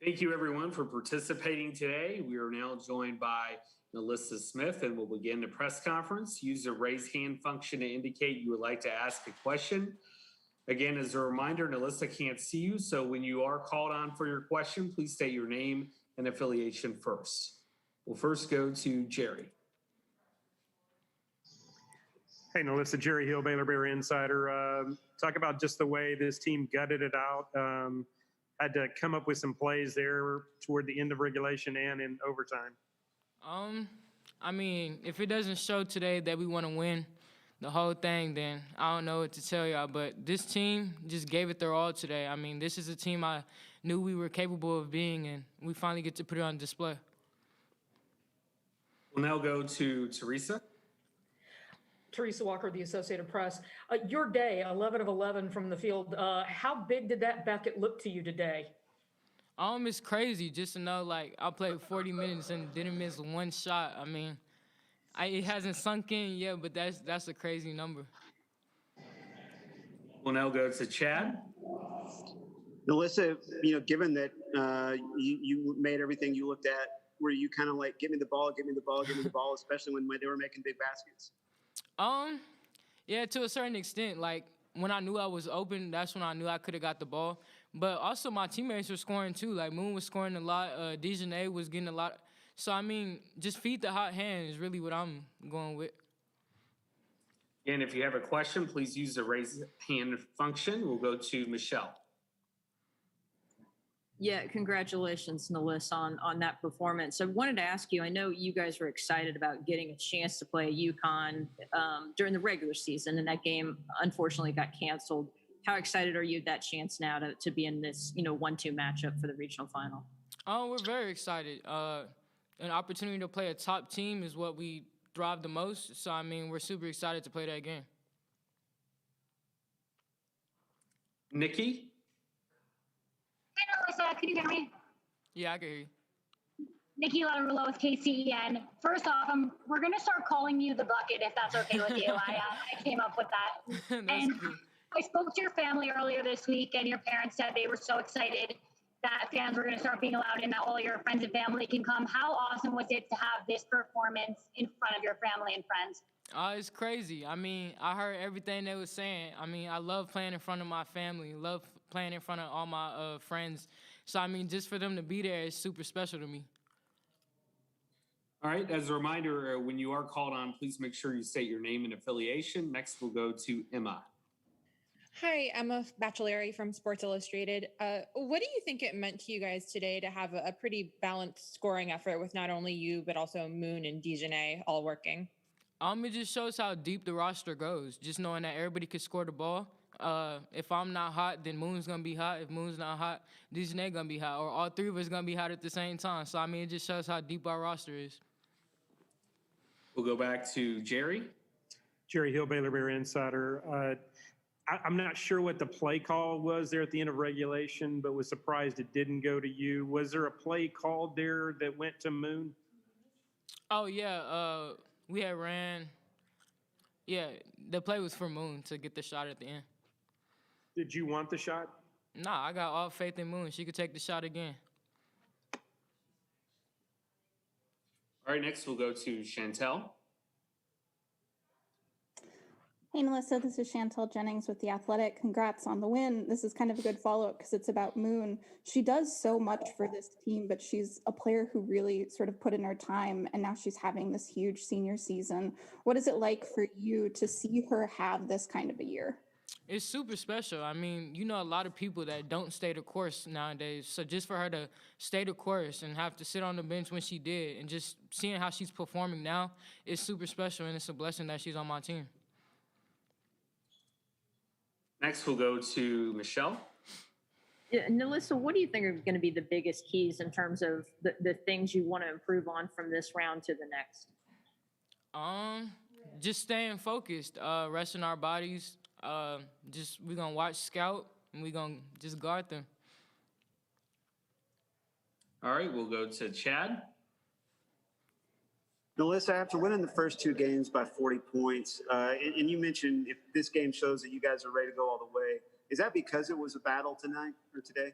Thank you, everyone, for participating today. We are now joined by Melissa Smith, and we'll begin the press conference. Use the raise hand function to indicate you would like to ask a question. Again, as a reminder, Melissa can't see you, so when you are called on for your question, please state your name and affiliation first. We'll first go to Jerry. Hey, Melissa, Jerry Hill, Baylor Bear Insider. Talk about just the way this team gutted it out. Had to come up with some plays there toward the end of regulation and in overtime. I mean, if it doesn't show today that we want to win the whole thing, then I don't know what to tell y'all. But this team just gave it their all today. I mean, this is a team I knew we were capable of being, and we finally get to put it on display. We'll now go to Teresa. Teresa Walker, the Associated Press. Your day, 11 of 11 from the field. How big did that bucket look to you today? It's crazy just to know, like, I played 40 minutes and didn't miss one shot. I mean, it hasn't sunk in yet, but that's a crazy number. We'll now go to Chad. Melissa, given that you made everything you looked at, were you kind of like, give me the ball, especially when they were making big baskets? Yeah, to a certain extent. Like, when I knew I was open, that's when I knew I could have got the ball. But also my teammates were scoring too. Like, Moon was scoring a lot. Dejanay was getting a lot. So, I mean, just feed the hot hand is really what I'm going with. And if you have a question, please use the raise hand function. We'll go to Michelle. Yeah, congratulations, Melissa, on that performance. I wanted to ask you, I know you guys were excited about getting a chance to play UConn during the regular season, and that game unfortunately got canceled. How excited are you that chance now to be in this, 1-2 matchup for the regional final? Oh, we're very excited. An opportunity to play a top team is what we thrive the most. So, I mean, we're super excited to play that game. Nikki? Hey, Melissa, can you hear me? Yeah, I can hear you. Nikki Latterlow with KCEN. First off, we're going to start calling you the bucket, if that's okay with you. I came up with that. And cool. I spoke to your family earlier this week, and your parents said they were so excited that fans were going to start being allowed in, that all your friends and family can come. How awesome was it to have this performance in front of your family and friends? It's crazy. I mean, I heard everything they were saying. I mean, I love playing in front of my family, love playing in front of all my friends. So, I mean, just for them to be there is super special to me. All right. As a reminder, when you are called on, please make sure you state your name and affiliation. Next, we'll go to Emma. Hi, Emma Bachelari from Sports Illustrated. What do you think it meant to you guys today to have a pretty balanced scoring effort with not only you, but also Moon and Dejanay all working? It just shows how deep the roster goes, just knowing that everybody can score the ball. If I'm not hot, then Moon's going to be hot. If Moon's not hot, Dejanay going to be hot. Or all three of us going to be hot at the same time. So, I mean, it just shows how deep our roster is. We'll go back to Jerry. Jerry Hill, Baylor Bear Insider. I'm not sure what the play call was there at the end of regulation, but was surprised it didn't go to you. Was there a play called there that went to Moon? Oh, yeah. We had ran. Yeah, the play was for Moon to get the shot at the end. Did you want the shot? Nah, I got all faith in Moon. She could take the shot again. All right, next we'll go to Chantel. Hey, Melissa, this is Chantel Jennings with The Athletic. Congrats on the win. This is kind of a good follow-up because it's about Moon. She does so much for this team, but she's a player who really sort of put in her time, and now she's having this huge senior season. What is it like for you to see her have this kind of a year? It's super special. I mean, a lot of people that don't stay the course nowadays. So just for her to stay the course and have to sit on the bench when she did and just seeing how she's performing now is super special, and it's a blessing that she's on my team. Next, we'll go to Michelle. Yeah, Melissa, what do you think are going to be the biggest keys in terms of the things you want to improve on from this round to the next? Just staying focused, resting our bodies. We're going to watch scout, and we're going to just guard them. All right, we'll go to Chad. Melissa, after winning the first two games by 40 points, and you mentioned if this game shows that you guys are ready to go all the way, is that because it was a battle tonight or today?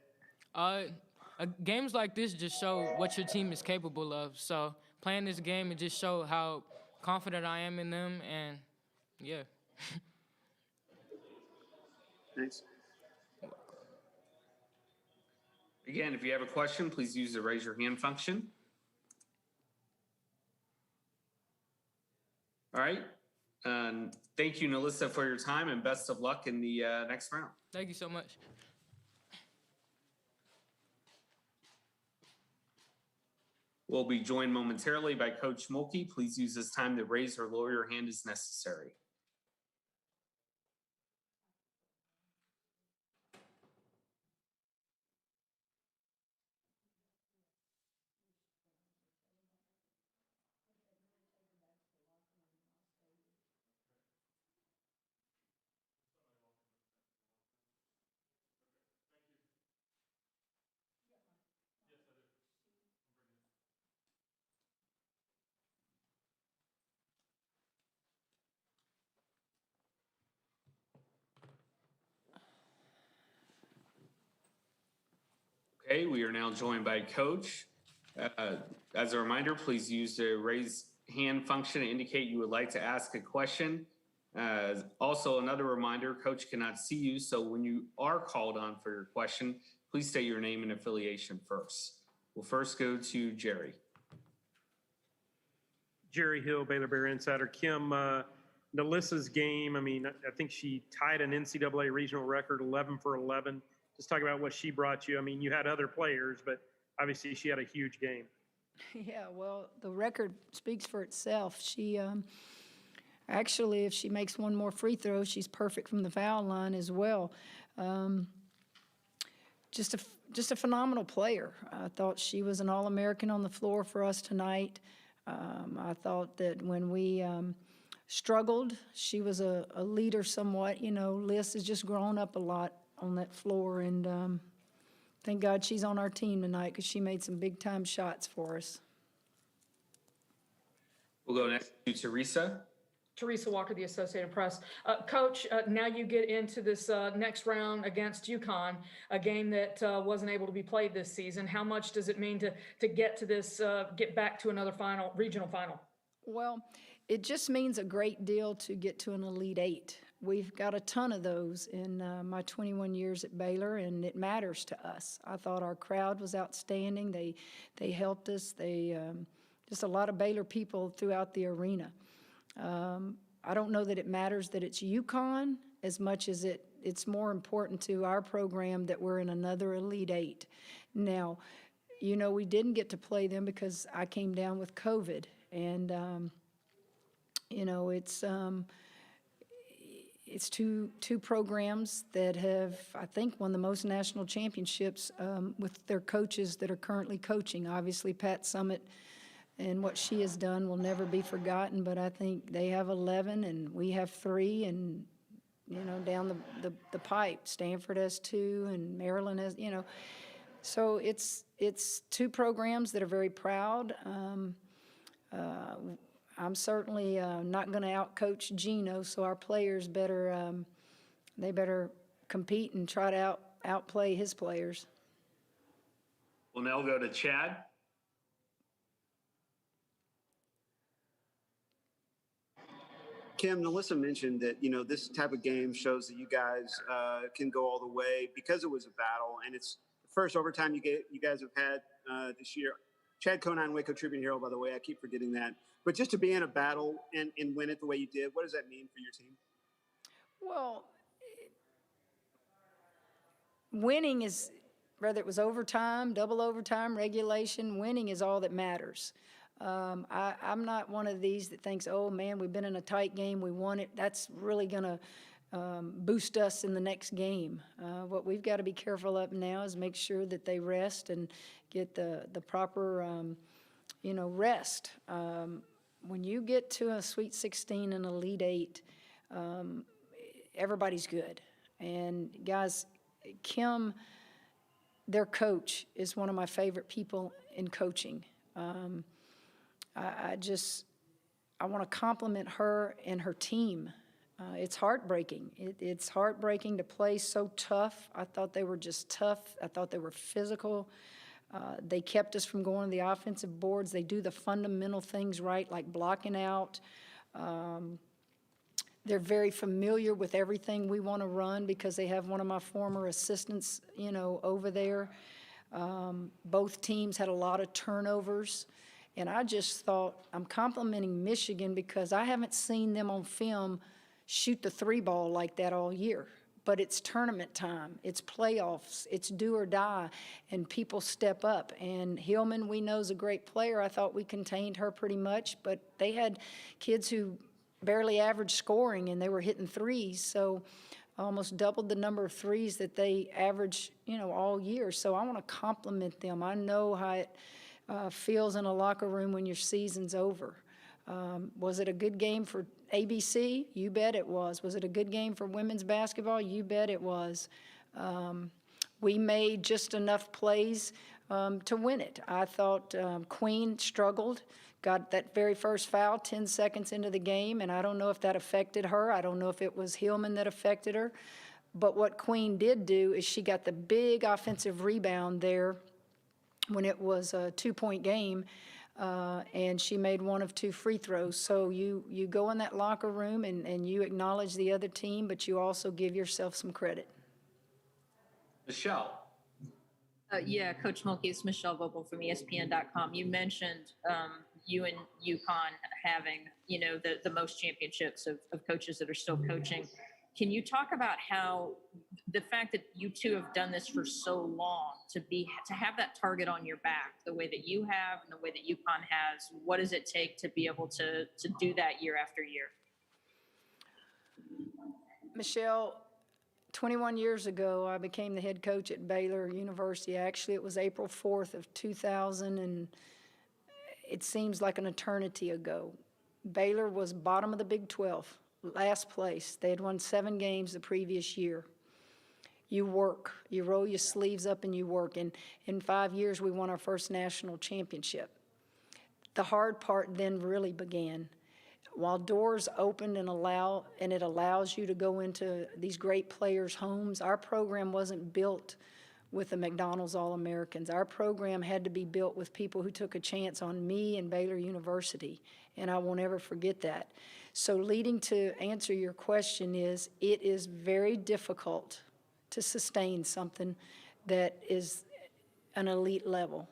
games like this just show what your team is capable of. So playing this game, it just showed how confident I am in them, and yeah. Thanks. Again, if you have a question, please use the raise your hand function. All right. Thank you, Nalissa, for your time, and best of luck in the next round. Thank you so much. We'll be joined momentarily by Coach Mulkey. Please use this time to raise or lower your hand as necessary. Okay, we are now joined by Coach. As a reminder, please use the raise hand function to indicate you would like to ask a question. Also, another reminder, Coach cannot see you, so when you are called on for your question, please state your name and affiliation first. We'll first go to Jerry. Jerry Hill, Baylor Bear Insider. Kim, Nalissa's game, I mean, I think she tied an NCAA regional record, 11 for 11. Just talk about what she brought you. I mean, you had other players, but obviously she had a huge game. Yeah, well, the record speaks for itself. She actually, if she makes one more free throw, she's perfect from the foul line as well. Just a phenomenal player. I thought she was an All-American on the floor for us tonight. I thought that when we struggled, she was a leader somewhat. You know, Liz has just grown up a lot on that floor, and thank God she's on our team tonight because she made some big-time shots for us. We'll go next to Teresa. Teresa Walker, the Associated Press. Coach, now you get into this next round against UConn, a game that wasn't able to be played this season. How much does it mean to get to this, get back to another final, regional final? Well, it just means a great deal to get to an Elite Eight. We've got a ton of those in my 21 years at Baylor, and it matters to us. I thought our crowd was outstanding. They helped us. Just a lot of Baylor people throughout the arena. I don't know that it matters that it's UConn as much as it's more important to our program that we're in another Elite Eight. Now, you know, we didn't get to play them because I came down with COVID, and you know, it's two programs that have, I think, won the most national championships with their coaches that are currently coaching. Obviously, Pat Summitt and what she has done will never be forgotten, but I think they have 11 and we have 3, and, you know, down the pipe, Stanford has 2 and Maryland has, you know. So it's two programs that are very proud. I'm certainly not going to outcoach Gino, so our players better they better compete and try to outplay his players. We'll now go to Chad. Kim, Nalissa mentioned that, you know, this type of game shows that you guys can go all the way because it was a battle, and it's the first overtime you guys have had this year. Chad Conine, Waco Tribune Hero, by the way, I keep forgetting that. But just to be in a battle and win it the way you did, what does that mean for your team? Well, winning is, whether it was overtime, double overtime, regulation, winning is all that matters. I'm not one of these that thinks, oh man, we've been in a tight game, we won it. That's really going to boost us in the next game. What we've got to be careful of now is make sure that they rest and get the proper, you know, rest. When you get to a Sweet 16 and Elite 8, everybody's good. And guys, Kim, their coach, is one of my favorite people in coaching. I want to compliment her and her team. It's heartbreaking. It's heartbreaking to play so tough. I thought they were just tough. I thought they were physical. They kept us from going to the offensive boards. They do the fundamental things right, like blocking out. They're very familiar with everything we want to run because they have one of my former assistants, over there. Both teams had a lot of turnovers. And I just thought, I'm complimenting Michigan because I haven't seen them on film shoot the three ball like that all year. But it's tournament time, it's playoffs, it's do or die, and people step up. And Hillman, we know, is a great player. I thought we contained her pretty much, but they had kids who barely averaged scoring, and they were hitting threes. So almost doubled the number of threes that they average, all year. So I want to compliment them. I know how it feels in a locker room when your season's over. Was it a good game for ABC? You bet it was. Was it a good game for women's basketball? You bet it was. We made just enough plays to win it. I thought Queen struggled, got that very first foul 10 seconds into the game, and I don't know if that affected her. I don't know if it was Hillman that affected her. But what Queen did do is she got the big offensive rebound there when it was a 2-point game, and she made one of 2 free throws. So you go in that locker room and you acknowledge the other team, but you also give yourself some credit. Michelle. Yeah, Coach Mulkey, it's Michelle Vogel from ESPN.com. You mentioned you and UConn having, the most championships of coaches that are still coaching. Can you talk about how the fact that you two have done this for so long, to have that target on your back the way that you have and the way that UConn has, what does it take to be able to do that year after year? Michelle, 21 years ago, I became the head coach at Baylor University. Actually, it was April 4th of 2000, and it seems like an eternity ago. Baylor was bottom of the Big 12. Last place. They had won 7 games the previous year. You work. You roll your sleeves up and you work. And in 5 years, we won our first national championship. The hard part then really began. While doors opened and it allows you to go into these great players' homes, our program wasn't built with the McDonald's All-Americans. Our program had to be built with people who took a chance on me and Baylor University, and I won't ever forget that. So leading to answer your question is, it is very difficult to sustain something that is an elite level.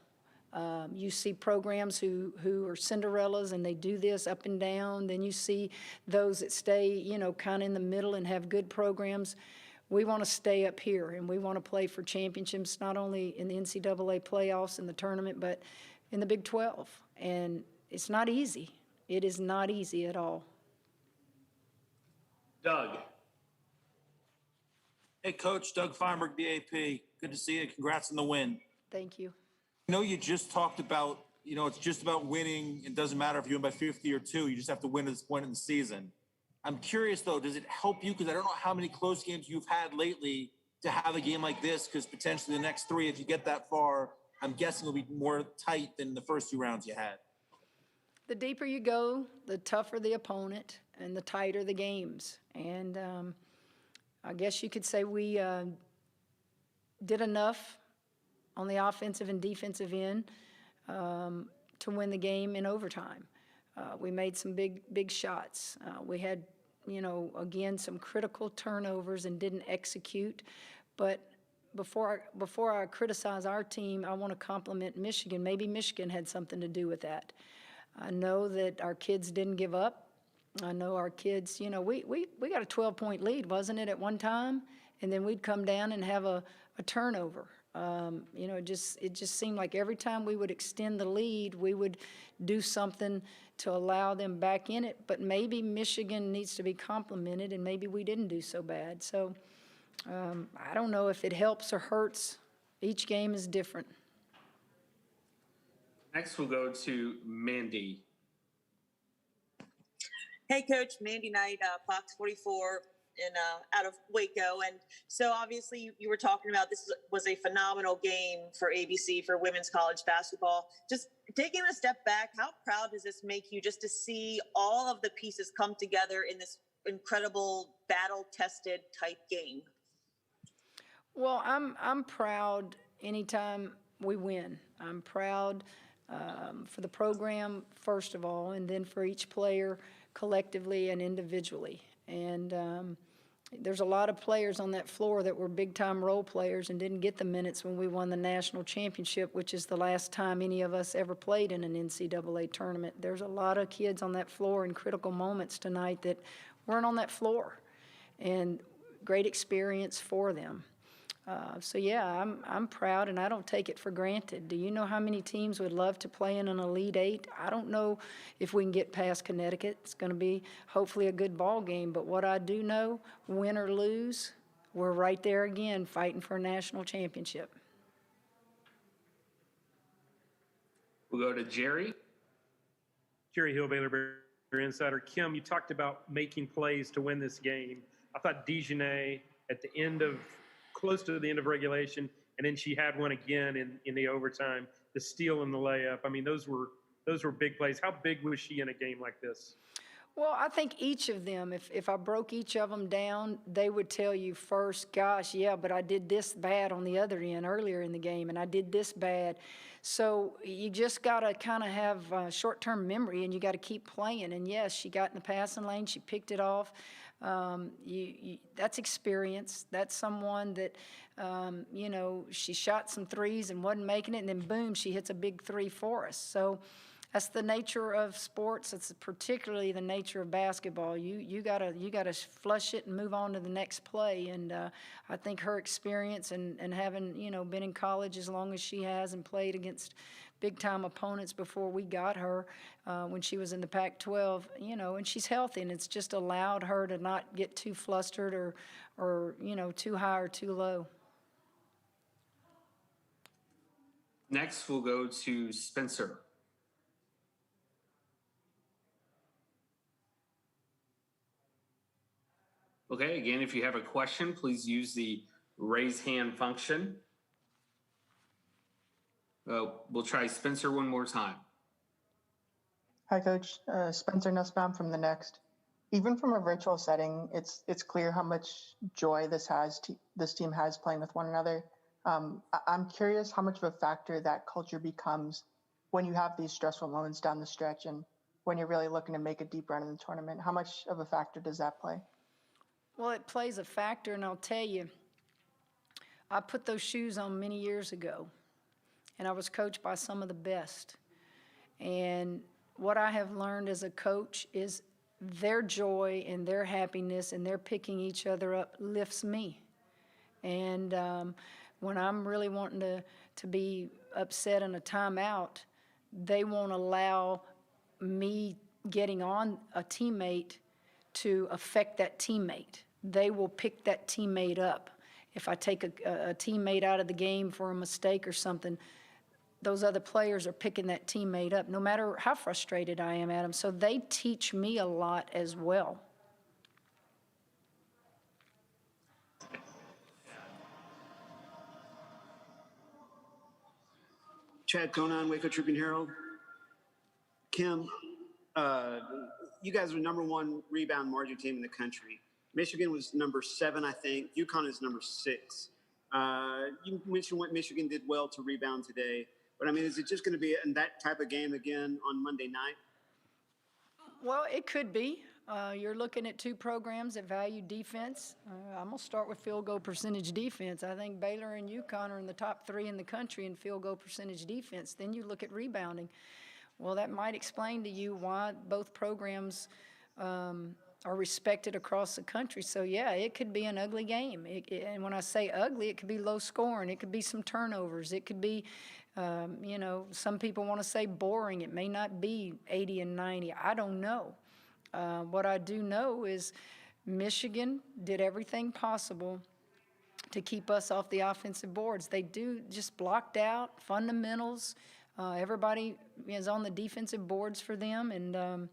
You see programs who are Cinderellas and they do this up and down. Then you see those that stay, kind of in the middle and have good programs. We want to stay up here, and we want to play for championships, not only in the NCAA playoffs and the tournament, but in the Big 12. And it's not easy. It is not easy at all. Doug. Hey, Coach. Doug Feinberg, BAP. Good to see you. Congrats on the win. Thank you. I know you just talked about, it's just about winning. It doesn't matter if you win by 50 or 2. You just have to win at this point in the season. I'm curious, though, does it help you? Because I don't know how many close games you've had lately to have a game like this, because potentially the next 3, if you get that far, I'm guessing will be more tight than the first 2 rounds you had. The deeper you go, the tougher the opponent and the tighter the games. And I guess you could say we did enough on the offensive and defensive end to win the game in overtime. We made some big shots. We had, again, some critical turnovers and didn't execute. But before I criticize our team, I want to compliment Michigan. Maybe Michigan had something to do with that. I know that our kids didn't give up. I know our kids, we got a 12-point lead, wasn't it, at one time? And then we'd come down and have a turnover. It just seemed like every time we would extend the lead, we would do something to allow them back in it. But maybe Michigan needs to be complimented, and maybe we didn't do so bad. So I don't know if it helps or hurts. Each game is different. Next, we'll go to Mandy. Hey, Coach. Mandy Knight, Fox 44 out of Waco. And so obviously you were talking about this was a phenomenal game for ABC, for women's college basketball. Just taking a step back, how proud does this make you just to see all of the pieces come together in this incredible battle-tested type game? Well, I'm proud anytime we win. I'm proud for the program, first of all, and then for each player collectively and individually. And there's a lot of players on that floor that were big-time role players and didn't get the minutes when we won the national championship, which is the last time any of us ever played in an NCAA tournament. There's a lot of kids on that floor in critical moments tonight that weren't on that floor, and great experience for them. So yeah, I'm proud, and I don't take it for granted. Do you know how many teams would love to play in an Elite Eight? I don't know if we can get past Connecticut. It's going to be hopefully a good ball game. But what I do know, win or lose, we're right there again fighting for a national championship. We'll go to Jerry. Jerry Hill, Baylor Bear Insider. Kim, you talked about making plays to win this game. I thought Dejanay at the end of close to the end of regulation, and then she had one again in the overtime, the steal and the layup. I mean, those were big plays. How big was she in a game like this? Well, I think each of them, if I broke each of them down, they would tell you first, gosh, yeah, but I did this bad on the other end earlier in the game, and I did this bad. So you just got to kind of have short-term memory, and you got to keep playing. And, yes, she got in the passing lane. She picked it off. That's experience. That's someone that, she shot some threes and wasn't making it, and then boom, she hits a big three for us. So that's the nature of sports. It's particularly the nature of basketball. You gotta flush it and move on to the next play. And I think her experience and having been in college as long as she has and played against big-time opponents before we got her when she was in the Pac-12, and she's healthy, and it's just allowed her to not get too flustered or too high or too low. Next, we'll go to Spencer. Okay, again, if you have a question, please use the raise hand function. We'll try Spencer one more time. Hi, Coach. Spencer Nussbaum from The Next. Even from a virtual setting, it's clear how much joy this team has playing with one another. I'm curious how much of a factor that culture becomes when you have these stressful moments down the stretch and when you're really looking to make a deep run in the tournament. How much of a factor does that play? Well, it plays a factor, and I'll tell you, I put those shoes on many years ago, and I was coached by some of the best. And what I have learned as a coach is their joy and their happiness and their picking each other up lifts me. And when I'm really wanting to be upset in a timeout, they won't allow me getting on a teammate to affect that teammate. They will pick that teammate up. If I take a teammate out of the game for a mistake or something, those other players are picking that teammate up, no matter how frustrated I am at them. So they teach me a lot as well. Chad Conan, Waco Tribune Herald. Kim, you guys are the #1 rebound margin team in the country. Michigan was #7, I think. UConn is #6. You mentioned what Michigan did well to rebound today. But, I mean, is it just going to be in that type of game again on Monday night? Well, it could be. You're looking at two programs that value defense. I'm going to start with field goal percentage defense. I think Baylor and UConn are in the top 3 in the country in field goal percentage defense. Then you look at rebounding. Well, that might explain to you why both programs are respected across the country. So, yeah, it could be an ugly game. And when I say ugly, it could be low scoring. It could be some turnovers. It could be, some people want to say boring. It may not be 80 and 90. I don't know. What I do know is Michigan did everything possible to keep us off the offensive boards. They do just blocked out fundamentals. Everybody is on the defensive boards for them, and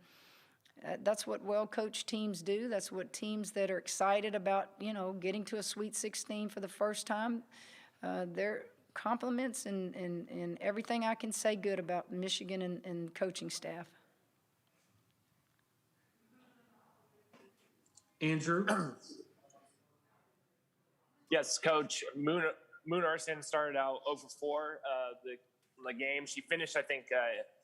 that's what well-coached teams do. That's what teams that are excited about, getting to a Sweet 16 for the first time, their compliments and everything I can say good about Michigan and coaching staff. Andrew? Yes, Coach. Moon Moon Urson started out 0 for 4 the game. She finished, I think,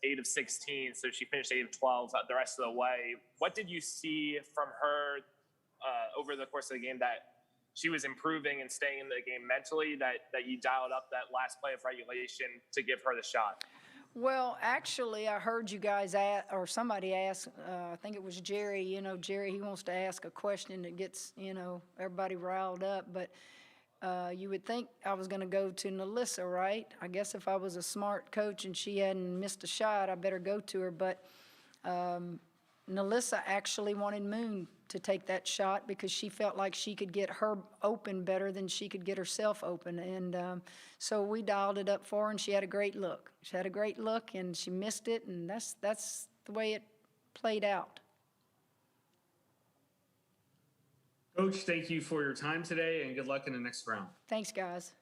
8 of 16, so she finished 8 of 12 the rest of the way. What did you see from her over the course of the game that she was improving and staying in the game mentally, that you dialed up that last play of regulation to give her the shot? Well, actually, I heard you guys or somebody ask, I think it was Jerry, Jerry, he wants to ask a question that gets, everybody riled up, but you would think I was going to go to Nalissa, right? I guess if I was a smart coach and she hadn't missed a shot, I better go to her, but Nalissa actually wanted Moon to take that shot because she felt like she could get her open better than she could get herself open. And so we dialed it up for her, and she had a great look. She had a great look, and she missed it, and that's the way it played out. Coach, thank you for your time today, and good luck in the next round. Thanks, guys.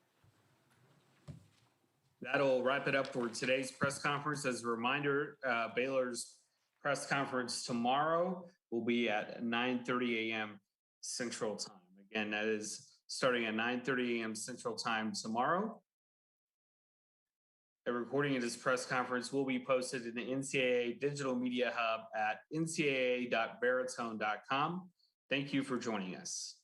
That'll wrap it up for today's press conference. As a reminder, Baylor's press conference tomorrow will be at 9:30 a.m. Central Time. Again, that is starting at 9:30 a.m. Central Time tomorrow. A recording of this press conference will be posted in the NCAA Digital Media Hub at ncaa.baritone.com. Thank you for joining us.